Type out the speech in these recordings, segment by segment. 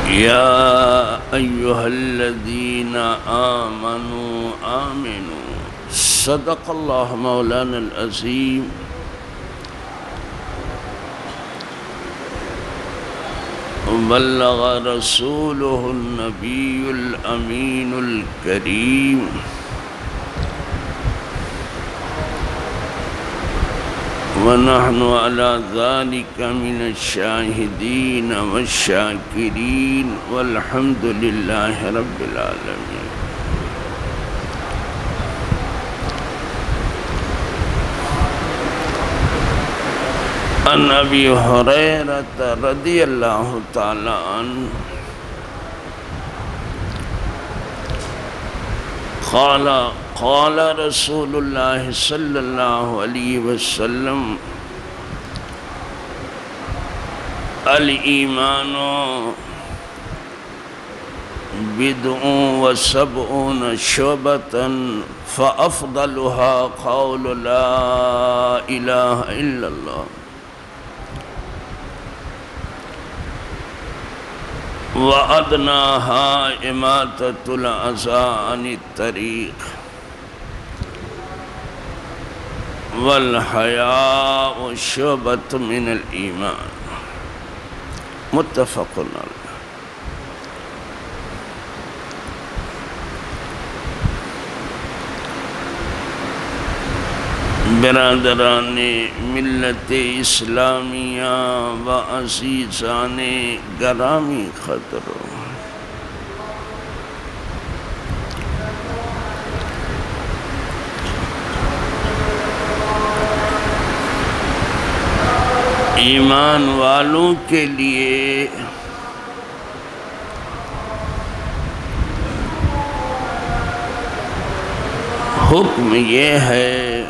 يا أيها الذين آمنوا آمنوا صدق الله مولانا العظيم وبلغ رسوله النبي الأمين الكريم ونحن على ذلك من الشاهدين والشاكرين والحمد لله رب العالمين. عن أبي هريرة رضي الله تعالى عنه قال رسول الله صلى الله عليه وسلم الإيمان بدء وسبعون شعبة فأفضلها قول لا إله إلا الله وأدناها إماتة الأذى عن الطريق والحياء شعبة من الإيمان متفق علیہ. برادران ملت اسلامیہ و عزیزان گرامی خطرو، ایمان والوں کے لیے حکم یہ ہے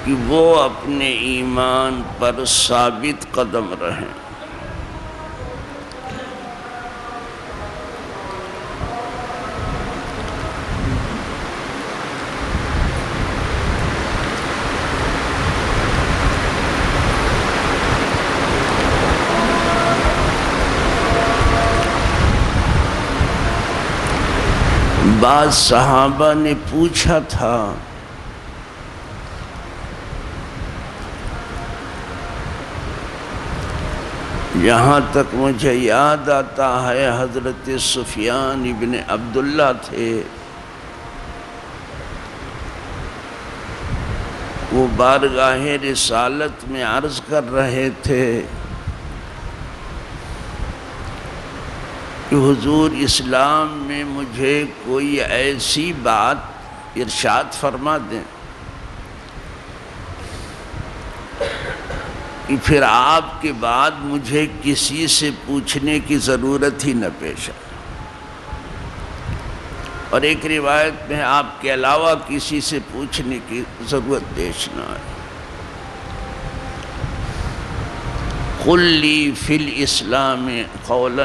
کہ وہ اپنے ایمان پر ثابت قدم رہیں. بعض صحابہ نے پوچھا تھا یہاں تک مجھے یاد آتا ہے حضرت سفیان ابن عبداللہ تھے، وہ بارگاہ رسالت میں عرض کر رہے تھے کہ حضور اسلام میں مجھے کوئی ایسی بات ارشاد فرما دیں کہ پھر آپ کے بعد مجھے کسی سے پوچھنے کی ضرورت ہی نہ پیش آئے، اور ایک روایت میں آپ کے علاوہ کسی سے پوچھنے کی ضرورت پیش نہ آئے. قل لی فی الاسلام قولا،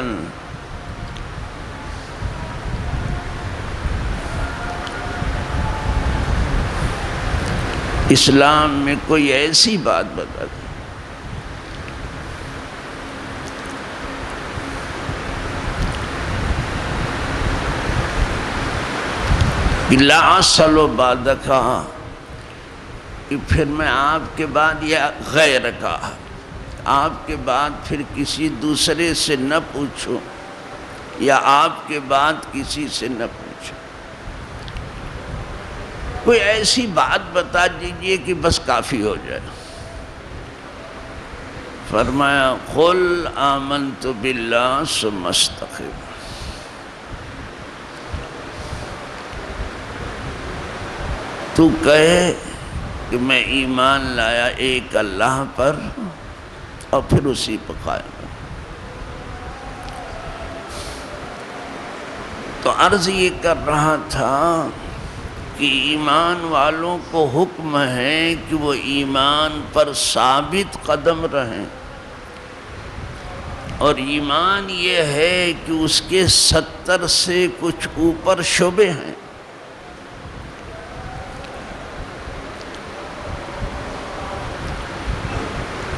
اسلام میں کوئی ایسی بات بتا دیں کہ لا اصل بعدک، کہ پھر میں آپ کے بعد یا غیر کا آپ کے بعد پھر کسی دوسرے سے نہ پوچھوں یا آپ کے بعد کسی سے نہ پوچھوں. کوئی ایسی بات بتا دیجئے کہ بس کافی ہو جائے. فرمایا قل آمنت باللہ ثم استقم، تو کہے کہ میں ایمان لایا ایک اللہ پر اور پھر اسی پر قائم. تو عرض یہ کر رہا تھا کہ ایمان والوں کو حکم ہے کہ وہ ایمان پر ثابت قدم رہیں، اور ایمان یہ ہے کہ اس کے 70 سے کچھ اوپر شعبے ہیں.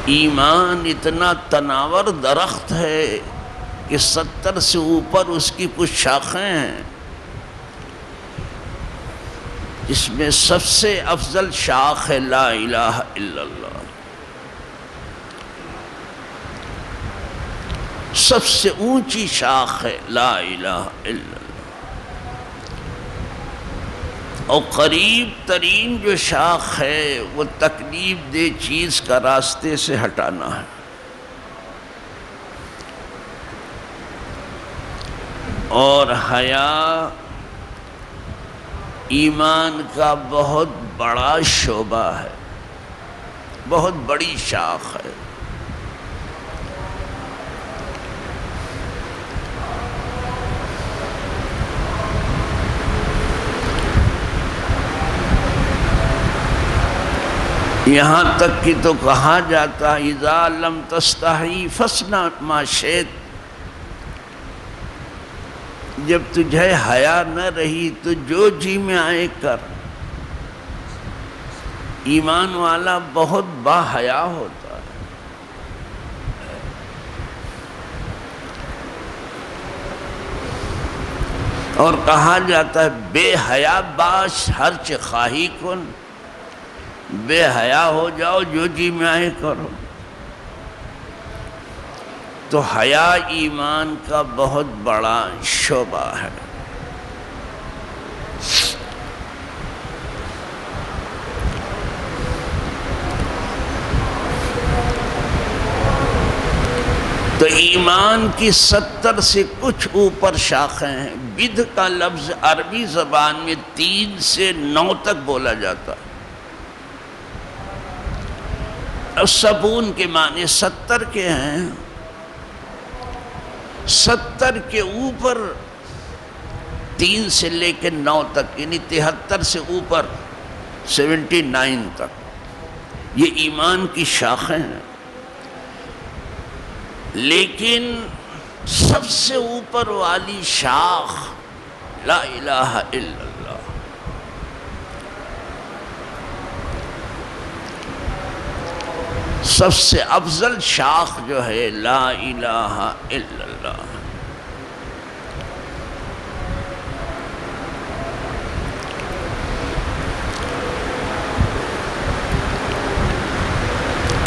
ایمان اتنا تناور درخت ہے کہ 70 سے اوپر اس کی کچھ شاخیں ہیں، جس میں سب سے افضل شاخ ہے لا الہ الا اللہ، سب سے اونچی شاخ ہے لا الہ الا اللہ، اور قریب ترین جو شاخ ہے وہ تکلیف دہ چیز کا راستے سے ہٹانا ہے۔ اور حیا ایمان کا بہت بڑا شعبہ ہے، بہت بڑی شاخ ہے۔ یہاں تک کہ تو کہا جاتا ہے اذا لم تستحی فاصنع ما شئت، جب تجھے حیا نہ رہی تو جو جی میں آئے کر۔ ایمان والا بہت با حیا ہوتا ہے، اور کہا جاتا ہے بے حیا باش ہرچ خواہی کن، بے حیا ہو جاؤ جو جی میں آئے کرو۔ تو حیا ایمان کا بہت بڑا شعبہ ہے۔ تو ایمان کی 70 سے کچھ اوپر شاخیں ہیں۔ بدھ کا لفظ عربی زبان میں 3 سے 9 تک بولا جاتا ہے، اور سبون کے معنی 70 کے ہیں۔ 70 کے اوپر 3 سے لے کے 9 تک، یعنی 73 سے اوپر 79 تک، یہ ایمان کی شاخیں ہیں۔ لیکن سب سے اوپر والی شاخ لا الہ الا اللہ، سب سے افضل شاخ جو ہے لا الہ الا اللہ۔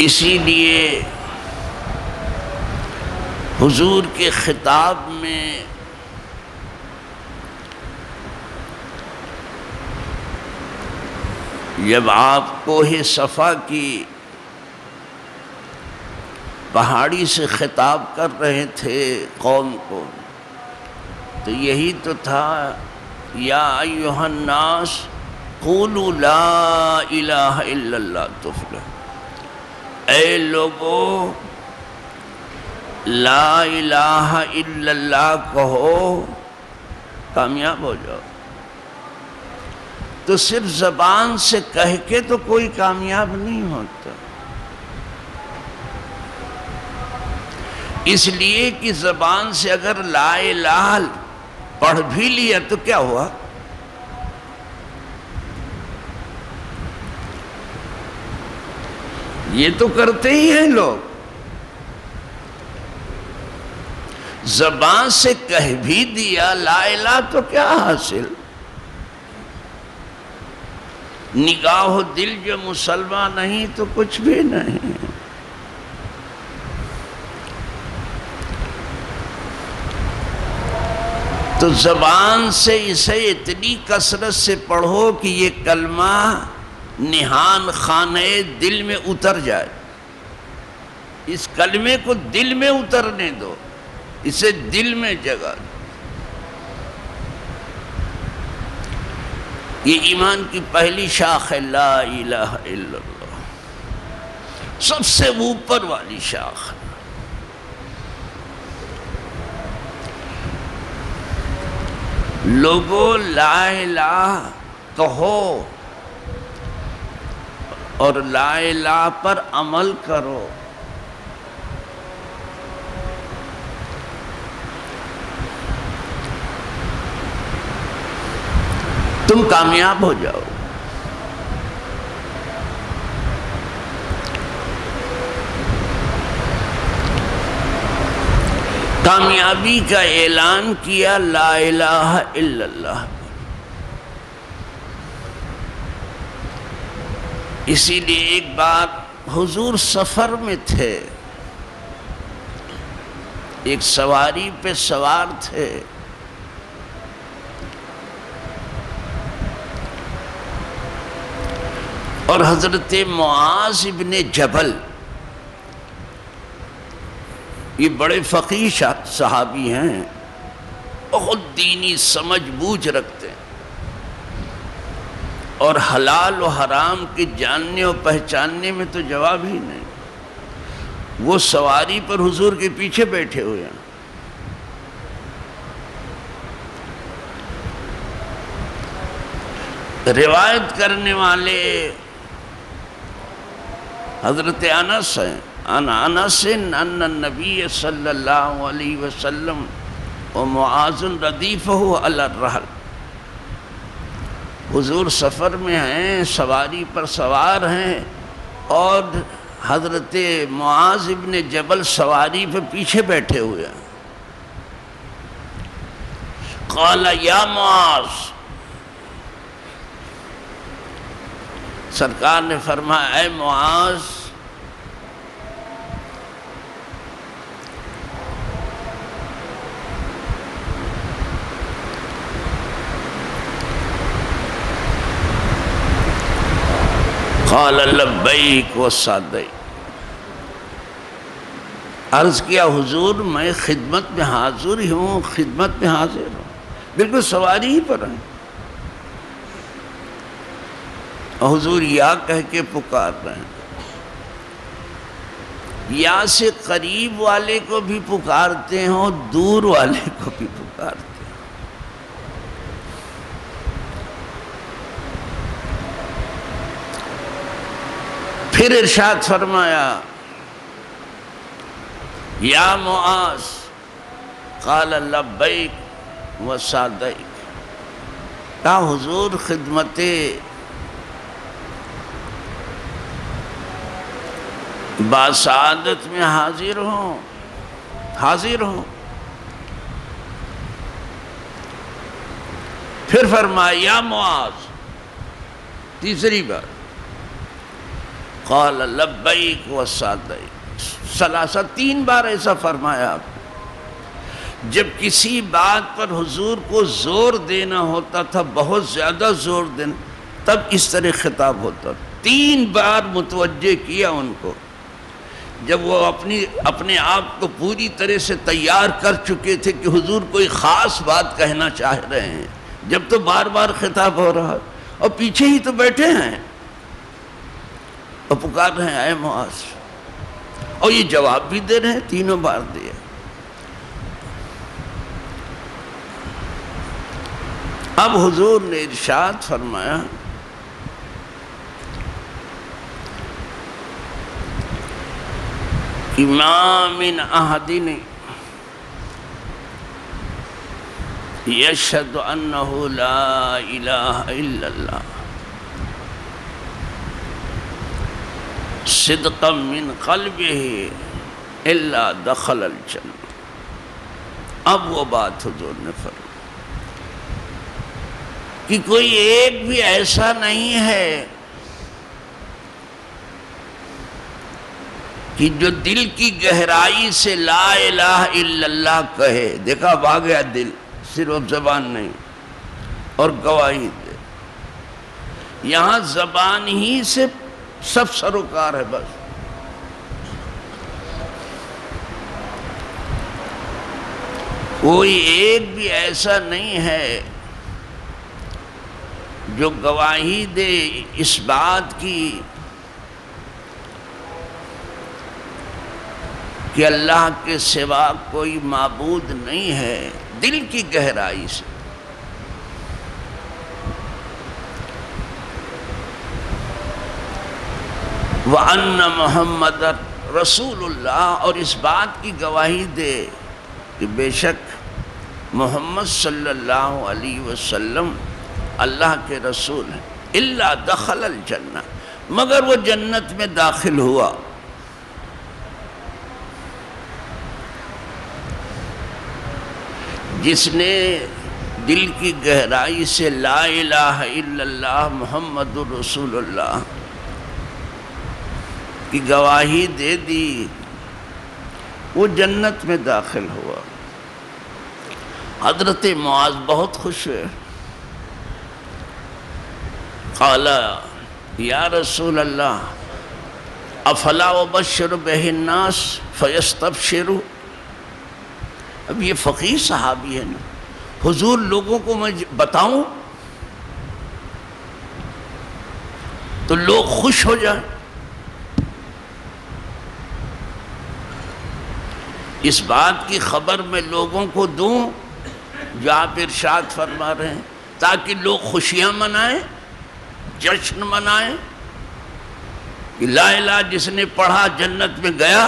اسی لیے حضور کے خطاب میں جب آپ کوہ صفا کی پہاڑی سے خطاب کر رہے تھے قوم کو، تو یہی تو تھا یا ایھا الناس قولوا لا الہ الا اللہ تفلحوا، اے لوگو لا الہ الا اللہ کہو کامیاب ہو جاؤ۔ تو صرف زبان سے کہہ کے تو کوئی کامیاب نہیں ہوتا، اس لیے کہ زبان سے اگر لا الہ پڑھ بھی لیا تو کیا ہوا؟ یہ تو کرتے ہی ہیں لوگ، زبان سے کہہ بھی دیا لا الہ تو کیا حاصل؟ نگاہ و دل جو مسلمان نہیں تو کچھ بھی نہیں۔ تو زبان سے اسے اتنی کثرت سے پڑھو کہ یہ کلمہ نہان خانہ دل میں اتر جائے، اس کلمے کو دل میں اترنے دو، اسے دل میں جگہ دو۔ یہ ایمان کی پہلی شاخ ہے لا الہ الا اللہ، سب سے اوپر والی شاخ ہے۔ لوگوں لا الہ کہو اور لا الہ پر عمل کرو۔ تم کامیاب ہو جاؤ۔ کامیابی کا اعلان کیا لا الہ الا اللہ۔ اسی لیے ایک بات، حضور سفر میں تھے، ایک سواری پہ سوار تھے، اور حضرت معاذ ابن جبل، یہ بڑے فقیہ صحابی ہیں، بہت دینی سمجھ بوجھ رکھتے ہیں، اور حلال و حرام کے جاننے اور پہچاننے میں تو جواب ہی نہیں۔ وہ سواری پر حضور کے پیچھے بیٹھے ہوئے ہیں۔ روایت کرنے والے حضرت انس ہیں، انس ان النبی صلی اللہ علیہ وسلم ومعاذ ردیفہ علی الرحل، حضور سفر میں ہیں، سواری پر سوار ہیں، اور حضرت معاذ ابن جبل سواری پہ پیچھے بیٹھے ہوئے ہیں۔ قال یا معاذ، سرکار نے فرمایا اے معاذ، قال لبیک و صادیک، عرض کیا حضور میں خدمت میں حاضر ہوں، خدمت میں حاضر ہوں، بالکل سواری ہی پر ہیں۔ حضور یا کہہ کے پکار رہے ہیں، یا سے قریب والے کو بھی پکارتے ہیں اور دور والے کو بھی پکارتے ہیں۔ پھر ارشاد فرمایا یا معاذ، قال لبیک و صادیک، کہا حضور خدمت باسعادت میں حاضر ہوں، حاضر ہوں۔ پھر فرمایا یا معاذ، تیسری بار، قال لبیک و صادیک، ثلاثہ، تین بار ایسا فرمایا۔ جب کسی بات پر حضور کو زور دینا ہوتا تھا، بہت زیادہ زور دینا، تب اس طرح خطاب ہوتا، تین بار متوجہ کیا ان کو۔ جب وہ اپنے آپ کو پوری طرح سے تیار کر چکے تھے کہ حضور کوئی خاص بات کہنا چاہ رہے ہیں، جب تو بار بار خطاب ہو رہا، اور پیچھے ہی تو بیٹھے ہیں اور پکار رہے ہیں اے معاذ، اور یہ جواب بھی دے رہے ہیں، تینوں بار دیا۔ اب حضور نے ارشاد فرمایا کہ ما من احد یشہد انہ لا الہ الا اللہ صدقا من قلبہ الا دخل الجنہ۔ اب وہ بات حضور نے فرمائی کہ کوئی ایک بھی ایسا نہیں ہے کہ جو دل کی گہرائی سے لا الہ الا اللہ کہے، دیکھا اب آ گیا دل، صرف زبان نہیں، اور گواہی دے۔ یہاں زبان ہی سے سب سروکار ہے، بس کوئی ایک بھی ایسا نہیں ہے جو گواہی دے اس بات کی کہ اللہ کے سوا کوئی معبود نہیں ہے، دل کی گہرائی سے۔ وَأَنَّ مُحَمَّدًا رَسُولُ اللَّهِ، اور اس بات کی گواہی دے کہ بے شک محمد صلی اللہ علیہ وسلم اللہ کے رسول ہیں۔ اِلَّا دَخَلَ الْجَنَّةِ، مگر وہ جنت میں داخل ہوا۔ جس نے دل کی گہرائی سے لا الہ الا اللہ محمد رسول اللہ کی گواہی دے دی، وہ جنت میں داخل ہوا۔ حضرت معاذ بہت خوش ہوئے، قال یا رسول اللہ افلا ابشر بہ الناس فیستبشروا۔ اب یہ فقیہ صحابی ہے نا، حضور لوگوں کو میں بتاؤں تو لوگ خوش ہو جائیں۔ اس بات کی خبر میں لوگوں کو دوں جو آپ ارشاد فرما رہے ہیں، تاکہ لوگ خوشیاں منائیں، جشن منائیں کہ لا الہ جس نے پڑھا جنت میں گیا۔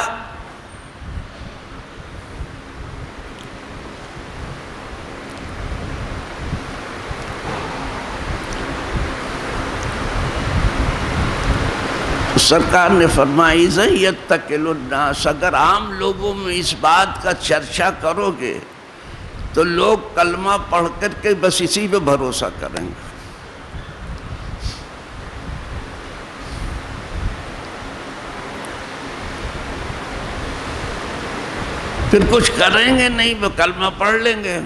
سرکار نے فرمائی یتکل الناس، اگر عام لوگوں میں اس بات کا چرچا کرو گے تو لوگ کلمہ پڑھ کر کے بس اسی پہ بھروسہ کریں گے، پھر کچھ کریں گے نہیں، وہ کلمہ پڑھ لیں گے۔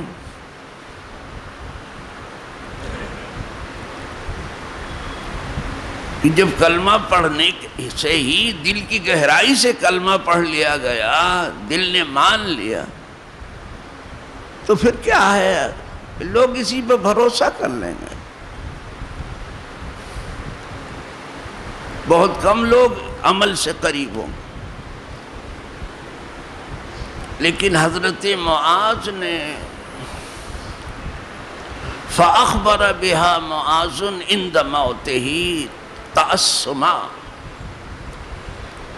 جب کلمہ پڑھنے سے ہی دل کی گہرائی سے کلمہ پڑھ لیا گیا، دل نے مان لیا، تو پھر کیا ہے، لوگ اسی پہ بھروسہ کر لیں گے۔ بہت کم لوگ عمل سے قریب ہوں، لیکن حضرت معاذ نے فَأَخْبَرَ بِهَا مُعَاذٌ عِنْدَ مَوْتِهِ تعصما،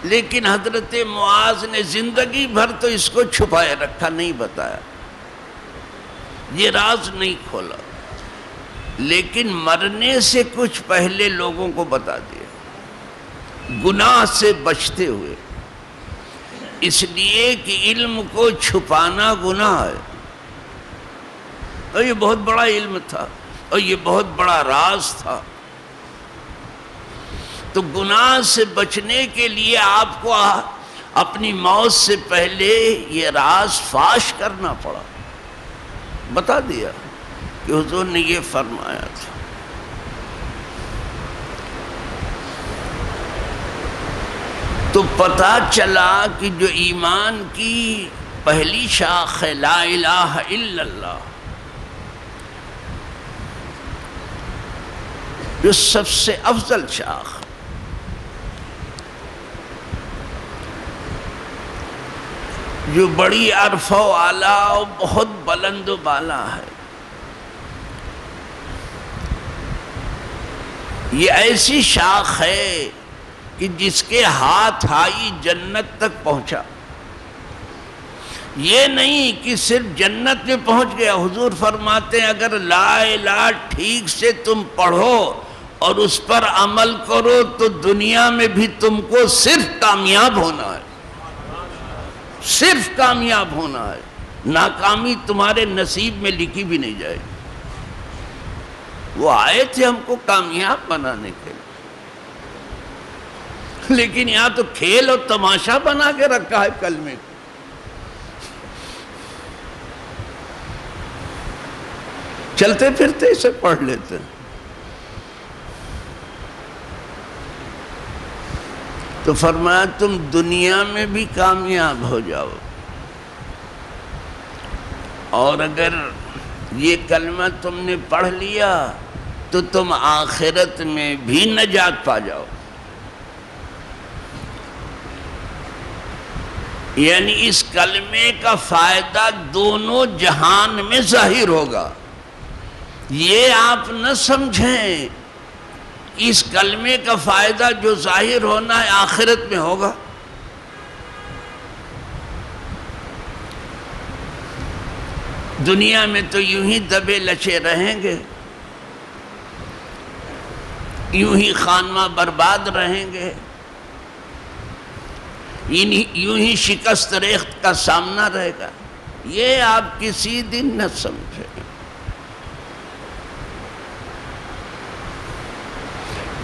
لیکن حضرت معاذ نے زندگی بھر تو اس کو چھپائے رکھا، نہیں بتایا، یہ راز نہیں کھولا، لیکن مرنے سے کچھ پہلے لوگوں کو بتا دیا، گناہ سے بچتے ہوئے، اس لیے کہ علم کو چھپانا گناہ ہے، اور یہ بہت بڑا علم تھا، اور یہ بہت بڑا راز تھا، تو گناہ سے بچنے کے لیے آپ کو اپنی موت سے پہلے یہ راز فاش کرنا پڑا، بتا دیا کہ حضور نے یہ فرمایا تھا۔ تو پتہ چلا کہ جو ایمان کی پہلی شاخ ہے لا الہ الا اللہ، جو سب سے افضل شاخ، جو بڑی عرف و اعلیٰ اور بہت بلند و بالا ہے، یہ ایسی شاخ ہے کہ جس کے ہاتھ آئی جنت تک پہنچا، یہ نہیں کہ صرف جنت میں پہنچ گیا۔ حضور فرماتے ہیں اگر لا الہ ٹھیک سے تم پڑھو اور اس پر عمل کرو تو دنیا میں بھی تم کو صرف کامیاب ہونا ہے، صرف کامیاب ہونا ہے، ناکامی تمہارے نصیب میں لکھی بھی نہیں جائے گی۔ وہ آئے تھے ہم کو کامیاب بنانے کے لیے، لیکن یہاں تو کھیل اور تماشا بنا کے رکھا ہے کلمے کو۔ چلتے پھرتے اسے پڑھ لیتے ہیں، تو فرمایا تم دنیا میں بھی کامیاب ہو جاؤ، اور اگر یہ کلمہ تم نے پڑھ لیا تو تم آخرت میں بھی نجات پا جاؤ، یعنی اس کلمے کا فائدہ دونوں جہان میں ظاہر ہوگا۔ یہ آپ نہ سمجھیں اس کلمے کا فائدہ جو ظاہر ہونا ہے آخرت میں ہوگا، دنیا میں تو یوں ہی دبے لچے رہیں گے، یوں ہی خانمہ برباد رہیں گے، یوں ہی شکست ریخت کا سامنا رہے گا۔ یہ آپ کسی دن نہ سمجھیں۔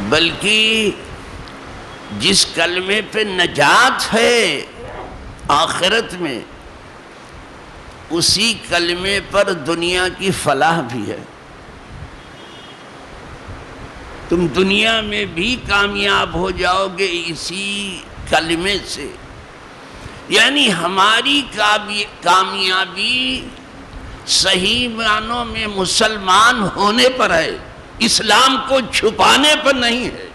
بلکہ جس کلمے پہ نجات ہے آخرت میں، اسی کلمے پر دنیا کی فلاح بھی ہے۔ تم دنیا میں بھی کامیاب ہو جاؤ گے اسی کلمے سے۔ یعنی ہماری کامیابی صحیح معنوں میں مسلمان ہونے پر ہے، اسلام کو چھپانے پر نہیں ہے۔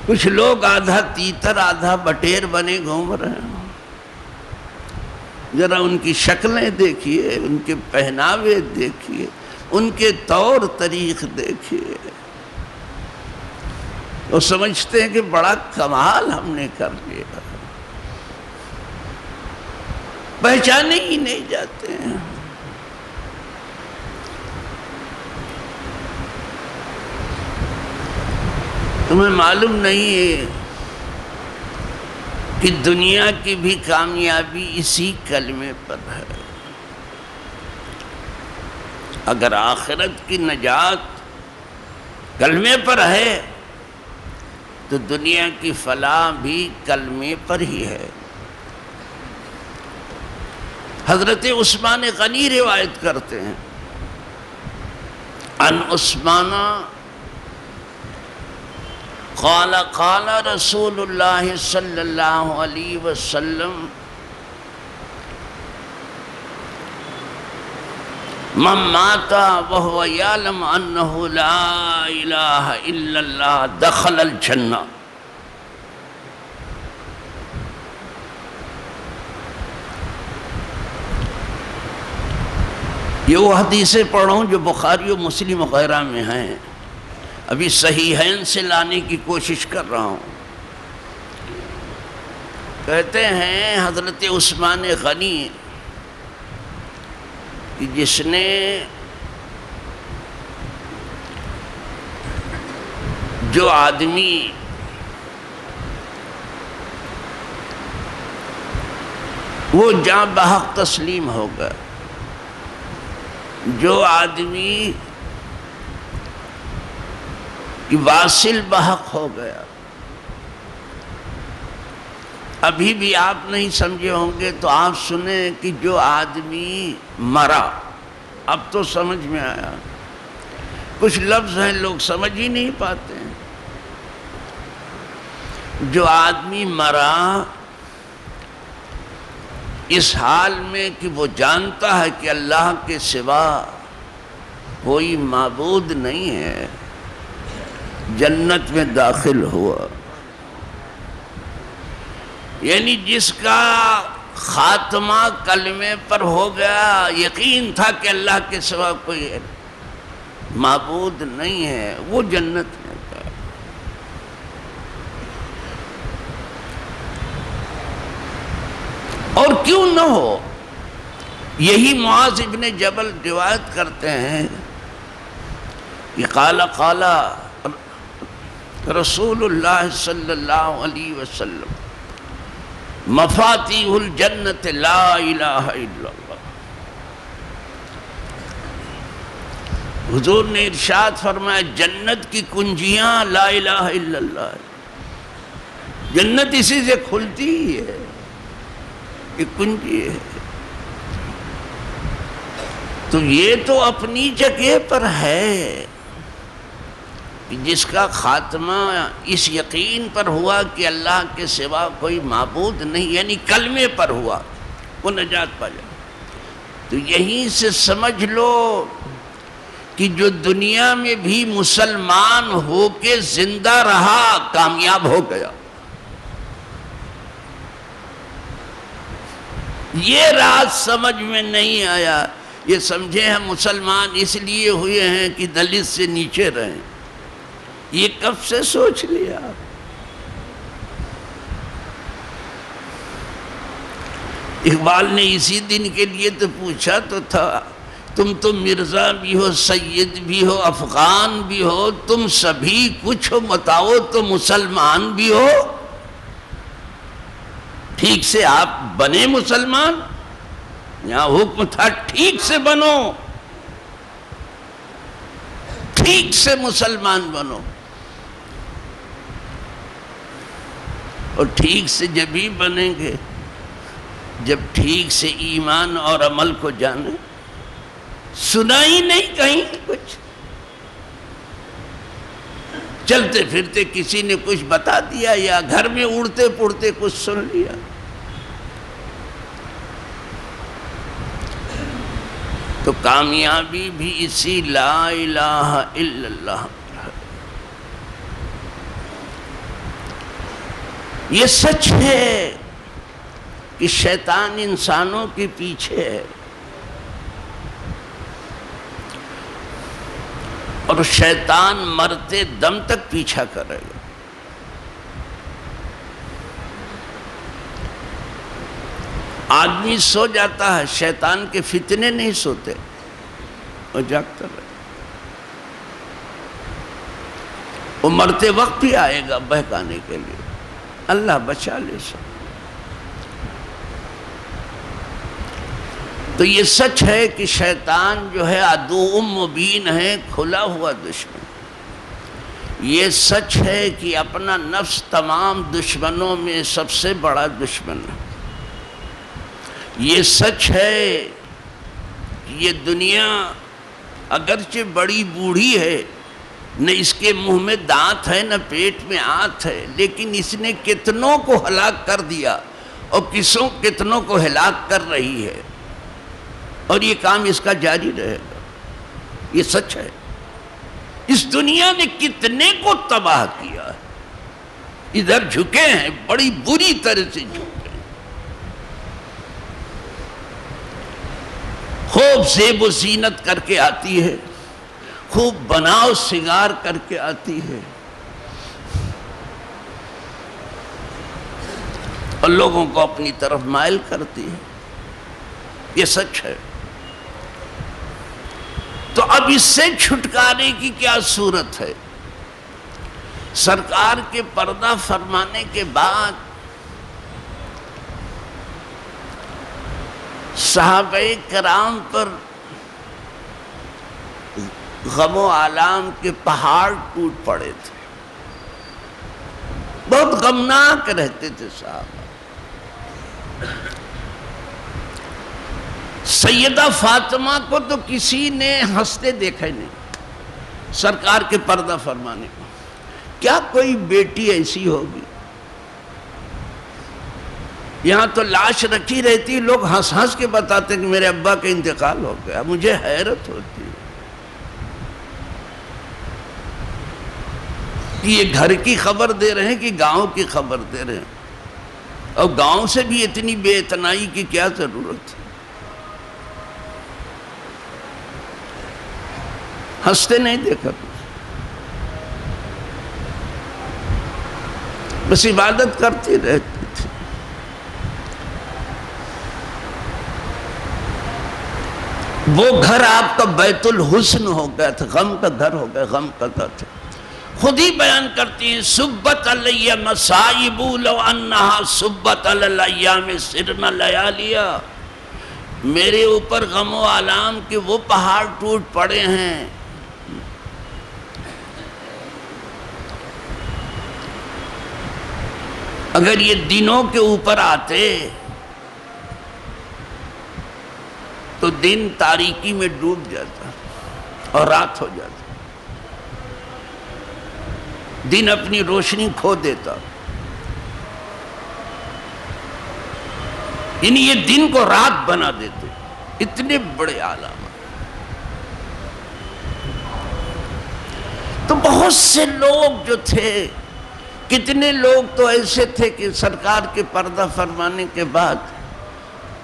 کچھ لوگ آدھا تیتر آدھا بٹیر بنے گھوم رہے ہیں، ذرا ان کی شکلیں دیکھیے، ان کے پہناوے دیکھیے، ان کے طور طریق دیکھیے، وہ سمجھتے ہیں کہ بڑا کمال ہم نے کر لیا، پہچانے ہی نہیں جاتے ہیں۔ تمہیں معلوم نہیں ہے کہ دنیا کی بھی کامیابی اسی کلمے پر ہے۔ اگر آخرت کی نجات کلمے پر ہے تو دنیا کی فلاح بھی کلمے پر ہی ہے۔ حضرت عثمان غنی روایت کرتے ہیں، ان عثمان قال قال رسول اللہ صلی اللہ علیہ وسلم من مات وهو يعلم انه لا الہ الا اللہ دخل الجنہ۔ یہ وہ حدیثیں پڑھوں جو بخاری و مسلم وغیرہ میں ہیں، ابھی صحیحین سے لانے کی کوشش کر رہا ہوں۔ کہتے ہیں حضرت عثمان غنی کہ جس نے جو آدمی وہ جاں بحق تسلیم ہوگا، جو آدمی کہ واصل بحق ہو گیا۔ ابھی بھی آپ نہیں سمجھے ہوں گے تو آپ سنیں کہ جو آدمی مرا، اب تو سمجھ میں آیا، کچھ لفظ ہیں لوگ سمجھ ہی نہیں پاتے ہیں۔ جو آدمی مرا اس حال میں کہ وہ جانتا ہے کہ اللہ کے سوا کوئی معبود نہیں ہے، جنت میں داخل ہوا۔ یعنی جس کا خاتمہ کلمے پر ہو گیا، یقین تھا کہ اللہ کے سوا کوئی معبود نہیں ہے، وہ جنت میں گیا۔ اور کیوں نہ ہو، یہی معاذ ابن جبل روایت کرتے ہیں کہ قال رسول اللہ صلی اللہ علیہ وسلم مفاتیح الجنت لا الہ الا اللہ۔ حضور نے ارشاد فرمایا جنت کی کنجیاں لا الہ الا اللہ، جنت اسی سے کھلتی ہی ہے، یہ کنجی ہے۔ تو یہ تو اپنی جگہ پر ہے کہ جس کا خاتمہ اس یقین پر ہوا کہ اللہ کے سوا کوئی معبود نہیں، یعنی کلمے پر ہوا، وہ نجات پا جائے۔ تو یہیں سے سمجھ لو کہ جو دنیا میں بھی مسلمان ہو کے زندہ رہا کامیاب ہو گیا۔ یہ راز سمجھ میں نہیں آیا، یہ سمجھے ہم مسلمان اس لیے ہوئے ہیں کہ دلت سے نیچے رہیں۔ یہ کب سے سوچ لیا؟ اقبال نے اسی دن کے لیے تو پوچھا تو تھا، تم تو مرزا بھی ہو، سید بھی ہو، افغان بھی ہو، تم سبھی کچھ ہو، بتاؤ تو مسلمان بھی ہو؟ ٹھیک سے آپ بنے مسلمان، یہاں حکم تھا ٹھیک سے بنو، ٹھیک سے مسلمان بنو، اور ٹھیک سے جب ہی بنیں گے جب ٹھیک سے ایمان اور عمل کو جانیں۔ سنا ہی نہیں کہیں کچھ، چلتے پھرتے کسی نے کچھ بتا دیا یا گھر میں اڑتے پڑتے کچھ سن لیا۔ تو کامیابی بھی اسی لا الہ الا اللہ۔ یہ سچ ہے کہ شیطان انسانوں کے پیچھے ہے، اور شیطان مرتے دم تک پیچھا کرے گا۔ آدمی سو جاتا ہے، شیطان کے فتنے نہیں سوتے، وہ جاگتا رہے۔ وہ مرتے وقت ہی آئے گا بہکانے کے لیے، اللہ بچا لے سب۔ تو یہ سچ ہے کہ شیطان جو ہے عدو مبین ہے، کھلا ہوا دشمن۔ یہ سچ ہے کہ اپنا نفس تمام دشمنوں میں سب سے بڑا دشمن ہے۔ یہ سچ ہے کہ یہ دنیا اگرچہ بڑی بوڑھی ہے، نہ اس کے منہ میں دانت ہے نہ پیٹ میں آنت ہے، لیکن اس نے کتنوں کو ہلاک کر دیا اور کتنوں کو ہلاک کر رہی ہے، اور یہ کام اس کا جاری رہے گا۔ یہ سچ ہے۔ اس دنیا نے کتنے کو تباہ کیا ہے، ادھر جھکے ہیں، بڑی بری طرح سے جھکے ہیں، خوب زیب و زینت کر کے آتی ہے، خوب بناؤ سنگار کر کے آتی ہے، اور لوگوں کو اپنی طرف مائل کرتی ہے۔ یہ سچ ہے۔ تو اب اس سے چھٹکارے کی کیا صورت ہے؟ سرکار کے پردہ فرمانے کے بعد صحابہ کرام پر غم و آلام کے پہاڑ ٹوٹ پڑے تھے، بہت غمناک رہتے تھے صحابہ۔ سیدہ فاطمہ کو تو کسی نے ہنستے دیکھا ہی نہیں سرکار کے پردہ فرمانے کو۔ کیا کوئی بیٹی ایسی ہوگی؟ یہاں تو لاش رکھی رہتی، لوگ ہنس ہنس کے بتاتے کہ میرے ابا کا انتقال ہو گیا۔ مجھے حیرت ہوتی ہے کہ یہ گھر کی خبر دے رہے ہیں کہ گاؤں کی خبر دے رہے ہیں، اور گاؤں سے بھی اتنی بے اتنائی کی کیا ضرورت ہے؟ ہنستے نہیں دیکھا، بس عبادت کرتی رہتی تھی۔ وہ گھر آپ کا بیت الحسن ہو گیا تھا، غم کا گھر ہو گیا، غم کا گھر تھا۔ خود ہی بیان کرتی ہیں، سبت علیہ مصائب لو انہا سبت علی الایام سرنا لیالیا۔ میرے اوپر غم و آلام کے وہ پہاڑ ٹوٹ پڑے ہیں، اگر یہ دنوں کے اوپر آتے تو دن تاریکی میں ڈوب جاتا اور رات ہو جاتا، دن اپنی روشنی کھو دیتا۔ یعنی یہ دن کو رات بنا دیتے، اتنے بڑے علامات۔ تو بہت سے لوگ جو تھے، کتنے لوگ تو ایسے تھے کہ سرکار کے پردہ فرمانے کے بعد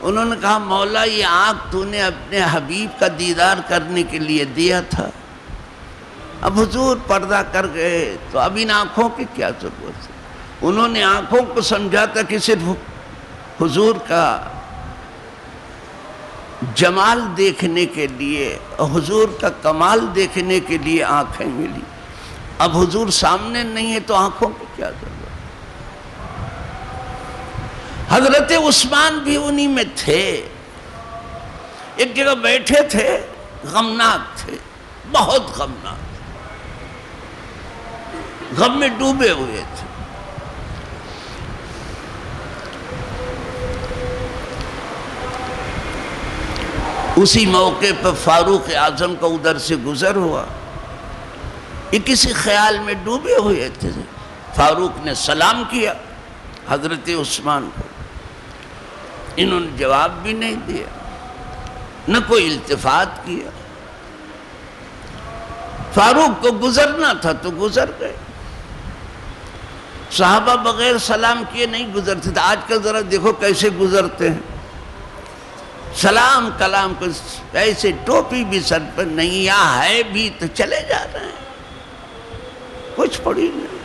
انہوں نے کہا، مولا یہ آنکھ تو نے اپنے حبیب کا دیدار کرنے کے لیے دیا تھا، اب حضور پردہ کر گئے تو اب ان آنکھوں کی کیا ضرورت ہے؟ انہوں نے آنکھوں کو سمجھا تھا کہ صرف حضور کا جمال دیکھنے کے لیے، حضور کا کمال دیکھنے کے لیے آنکھیں ملی، اب حضور سامنے نہیں ہے تو آنکھوں کی کیا ضرورت؟ حضرت عثمان بھی انہی میں تھے، ایک جگہ بیٹھے تھے، غمناک تھے، بہت غمناک، غم میں ڈوبے ہوئے تھے۔ اسی موقع پر فاروق اعظم کا ادھر سے گزر ہوا، یہ کسی خیال میں ڈوبے ہوئے تھے۔ فاروق نے سلام کیا حضرت عثمان کو، انہوں نے جواب بھی نہیں دیا، نہ کوئی التفات کیا۔ فاروق کو گزرنا تھا تو گزر گئے۔ صحابہ بغیر سلام کیے نہیں گزرتے تھے، آج کل ذرا دیکھو کیسے گزرتے ہیں، سلام کلام کو ایسے، ٹوپی بھی سر پر نہیں، یہاں ہے بھی تو چلے جا رہے ہیں، کچھ پڑی نہیں۔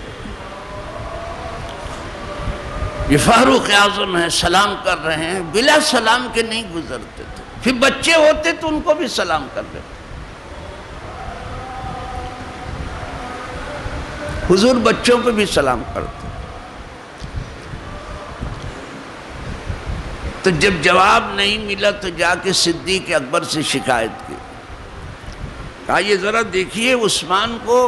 یہ فاروق اعظم ہے، سلام کر رہے ہیں، بلا سلام کے نہیں گزرتے تھے۔ پھر بچے ہوتے تو ان کو بھی سلام کر دیتے، حضور بچوں کو بھی سلام کرتے۔ تو جب جواب نہیں ملا تو جا کے صدیق اکبر سے شکایت کی، کہا یہ ذرا دیکھیے عثمان کو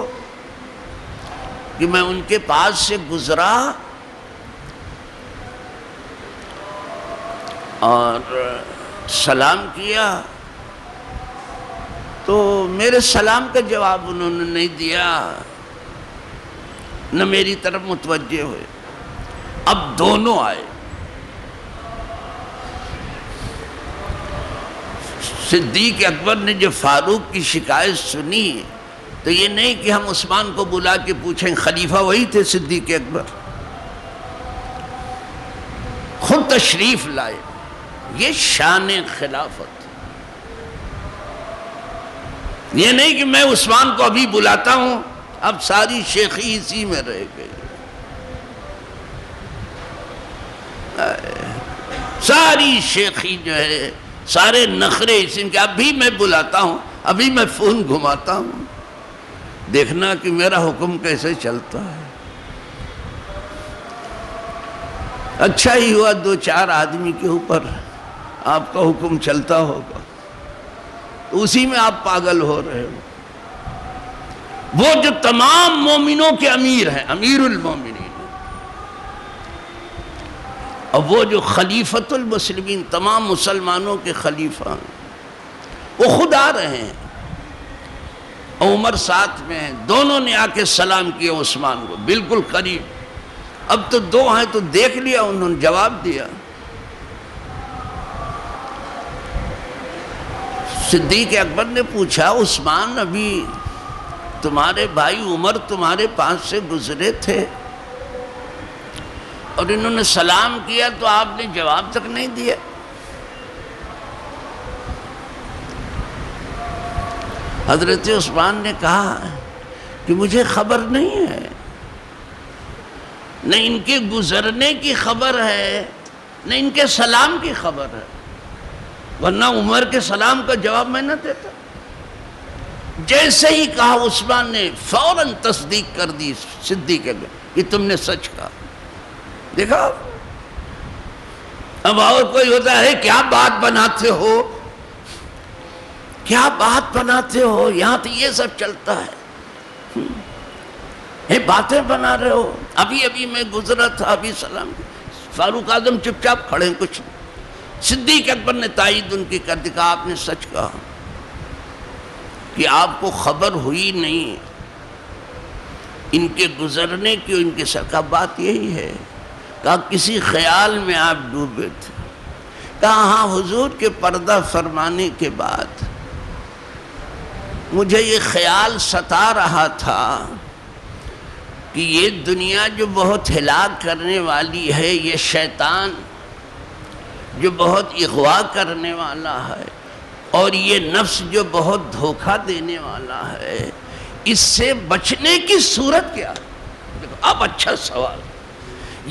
کہ میں ان کے پاس سے گزرا اور سلام کیا تو میرے سلام کا جواب انہوں نے نہیں دیا، نہ میری طرف متوجہ ہوئے۔ اب دونوں آئے، صدیق اکبر نے جب فاروق کی شکایت سنی تو یہ نہیں کہ ہم عثمان کو بلا کے پوچھیں، خلیفہ وہی تھے صدیق اکبر، خود تشریف لائے، یہ شان خلافت۔ یہ نہیں کہ میں عثمان کو ابھی بلاتا ہوں، اب ساری شیخی اسی میں رہ گئی، ساری شیخی جو ہے، سارے نخرے اسی میں، کہ ابھی میں بلاتا ہوں، ابھی میں فون گھماتا ہوں، دیکھنا کہ میرا حکم کیسے چلتا ہے۔ اچھا ہی ہوا دو چار آدمی کے اوپر آپ کا حکم چلتا ہوگا، تو اسی میں آپ پاگل ہو رہے ہو۔ وہ جو تمام مومنوں کے امیر ہیں، امیر المومنین، اور وہ جو خلیفۃ المسلمین، تمام مسلمانوں کے خلیفہ ہیں، وہ خود آ رہے ہیں، عمر ساتھ میں ہیں، دونوں نے آ کے سلام کیا عثمان کو بالکل قریب۔ اب تو دو ہیں تو دیکھ لیا، انہوں نے جواب دیا۔ صدیق اکبر نے پوچھا عثمان ابھی تمہارے بھائی عمر تمہارے پاس سے گزرے تھے اور انہوں نے سلام کیا تو آپ نے جواب تک نہیں دیا۔ حضرت عثمان نے کہا کہ مجھے خبر نہیں ہے، نہ ان کے گزرنے کی خبر ہے نہ ان کے سلام کی خبر ہے، ورنہ عمر کے سلام کا جواب میں نہ دیتا۔ جیسے ہی کہا عثمان نے فوراً تصدیق کر دی صدیق کہ تم نے سچ کہا۔ دیکھا اب اور کوئی ہوتا ہے کیا بات بناتے ہو، کیا بات بناتے ہو، یہاں تو یہ سب چلتا ہے، یہ باتیں بنا رہے ہو، ابھی ابھی میں گزرا تھا، ابھی سلام۔ فاروق اعظم چپ چاپ کھڑے ہیں، کچھ صدیق اکبر نے تائید ان کی کر دی، کہا آپ نے سچ کہا کہ آپ کو خبر ہوئی نہیں ان کے گزرنے کی، ان کے سر کا بات یہی ہے۔ کہا کسی خیال میں آپ ڈوبے تھے۔ کہا ہاں حضور کے پردہ فرمانے کے بعد مجھے یہ خیال ستا رہا تھا کہ یہ دنیا جو بہت ہلاک کرنے والی ہے، یہ شیطان جو بہت اغوا کرنے والا ہے، اور یہ نفس جو بہت دھوکہ دینے والا ہے، اس سے بچنے کی صورت کیا ہے؟ اب اچھا سوال،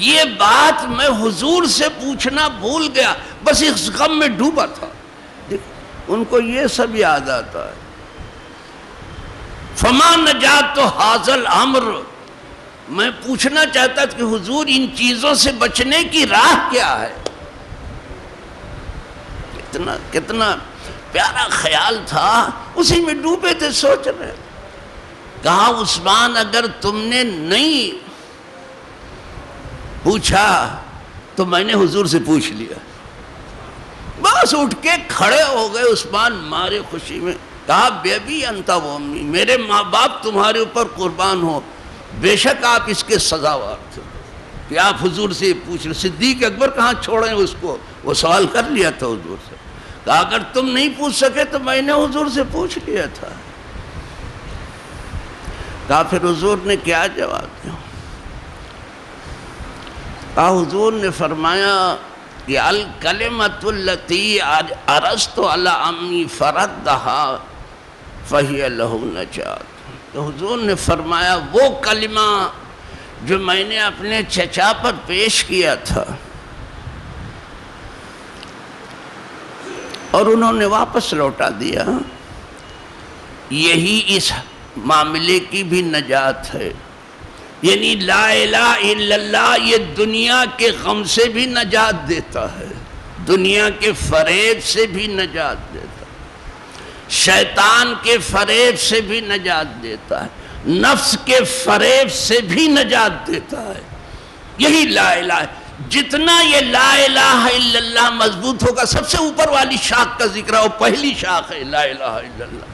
یہ بات میں حضور سے پوچھنا بھول گیا، بس اس غم میں ڈوبا تھا۔ ان کو یہ سب یاد آتا ہے۔ فما نجات حاضل امر، میں پوچھنا چاہتا تھا کہ حضور ان چیزوں سے بچنے کی راہ کیا ہے؟ کتنا پیارا خیال تھا، اسی میں ڈوبے تھے، سوچ رہے۔ کہا عثمان اگر تم نے نہیں پوچھا تو میں نے حضور سے پوچھ لیا۔ بس اٹھ کے کھڑے ہو گئے عثمان مارے خوشی میں۔ کہا بیبی انت و امی، میرے ماں باپ تمہارے اوپر قربان ہو، بے شک آپ اس کے سزاوار تھے کہ آپ حضور سے پوچھ رہے۔ صدیق اکبر کہاں چھوڑیں اس کو، وہ سوال کر لیا تھا حضور سے۔ کہا اگر تم نہیں پوچھ سکے تو میں نے حضور سے پوچھ لیا تھا۔ کہا پھر حضور نے کیا جواب دیا؟ کہا حضور نے فرمایا کہ الکلمۃ التی عرضت علی امی فردها فہی لہ نجات۔ تو حضور نے فرمایا وہ کلمہ جو میں نے اپنے چچا پر پیش کیا تھا اور انہوں نے واپس لوٹا دیا، یہی اس معاملے کی بھی نجات ہے۔ یعنی لا الہ الا اللہ یہ دنیا کے غم سے بھی نجات دیتا ہے، دنیا کے فریب سے بھی نجات دیتا ہے، شیطان کے فریب سے بھی نجات دیتا ہے، نفس کے فریب سے بھی نجات دیتا ہے۔ یہی لا الہ، جتنا یہ لا الہ الا اللہ مضبوط ہوگا، سب سے اوپر والی شاخ کا ذکر ہے، وہ پہلی شاخ ہے لا الہ الا اللہ،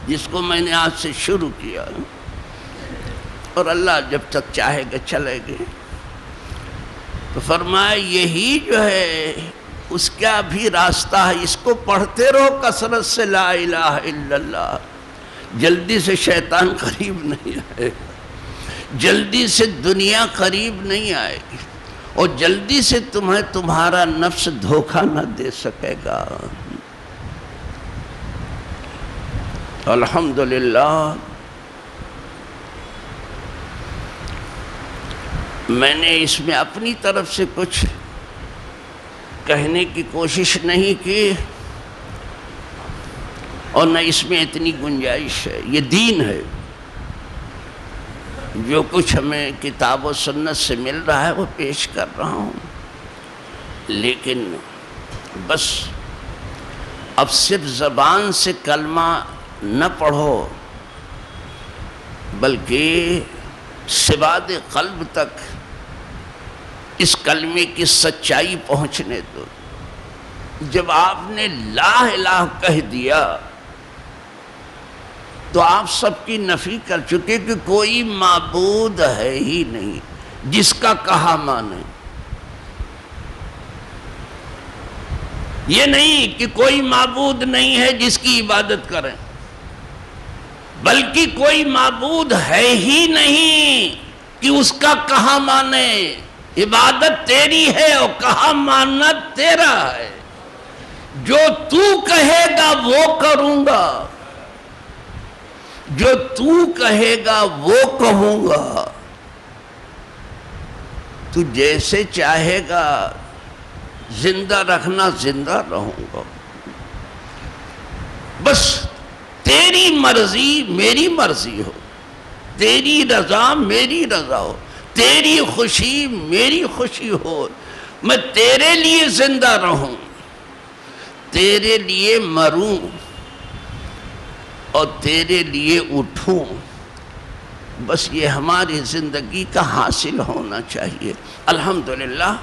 جس کو میں نے آج سے شروع کیا، اور اللہ جب تک چاہے گا چلے گے۔ تو فرمایا یہی جو ہے اس کا بھی راستہ ہے، اس کو پڑھتے رہو کثرت سے لا الہ الا اللہ، جلدی سے شیطان قریب نہیں آئے گا، جلدی سے دنیا قریب نہیں آئے گی، اور جلدی سے تمہیں تمہارا نفس دھوکہ نہ دے سکے گا۔ الحمدللہ میں نے اس میں اپنی طرف سے کچھ کہنے کی کوشش نہیں کی، اور نہ اس میں اتنی گنجائش ہے۔ یہ دین ہے، جو کچھ ہمیں کتاب و سنت سے مل رہا ہے وہ پیش کر رہا ہوں، لیکن بس اب صرف زبان سے کلمہ نہ پڑھو، بلکہ سواد قلب تک اس کلمے کی سچائی پہنچنے دو۔ جب آپ نے لا الہ کہہ دیا تو آپ سب کی نفی کر چکے کہ کوئی معبود ہے ہی نہیں جس کا کہا مانے۔ یہ نہیں کہ کوئی معبود نہیں ہے جس کی عبادت کریں، بلکہ کوئی معبود ہے ہی نہیں کہ اس کا کہا مانے۔ عبادت تیری ہے اور کہا ماننا تیرا ہے، جو تو کہے گا وہ کروں گا، جو تو کہے گا وہ کہوں گا، تو جیسے چاہے گا زندہ رکھنا زندہ رہوں گا، بس تیری مرضی میری مرضی ہو، تیری رضا میری رضا ہو، تیری خوشی میری خوشی ہو، میں تیرے لیے زندہ رہوں، تیرے لیے مروں اور تیرے لیے اٹھوں، بس یہ ہماری زندگی کا حاصل ہونا چاہیے۔ الحمدللہ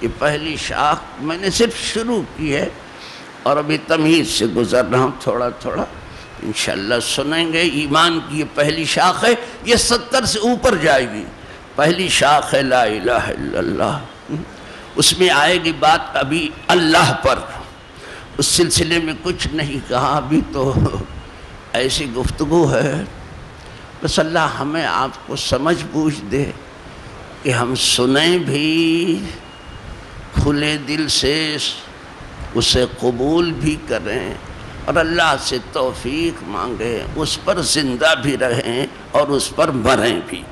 یہ پہلی شاخ میں نے صرف شروع کی ہے اور ابھی تمہید سے گزر رہا ہوں تھوڑا تھوڑا، انشاءاللہ سنیں گے۔ ایمان کی یہ پہلی شاخ ہے، یہ 70 سے اوپر جائے گی۔ پہلی شاخ ہے لا الہ الا اللہ، اس میں آئے گی بات ابھی اللہ پر، اس سلسلے میں کچھ نہیں کہا ابھی، تو ایسی گفتگو ہے، بس اللہ ہمیں آپ کو سمجھ بوجھ دے کہ ہم سنیں بھی کھلے دل سے، اسے قبول بھی کریں، اور اللہ سے توفیق مانگیں، اس پر زندہ بھی رہیں اور اس پر مریں بھی۔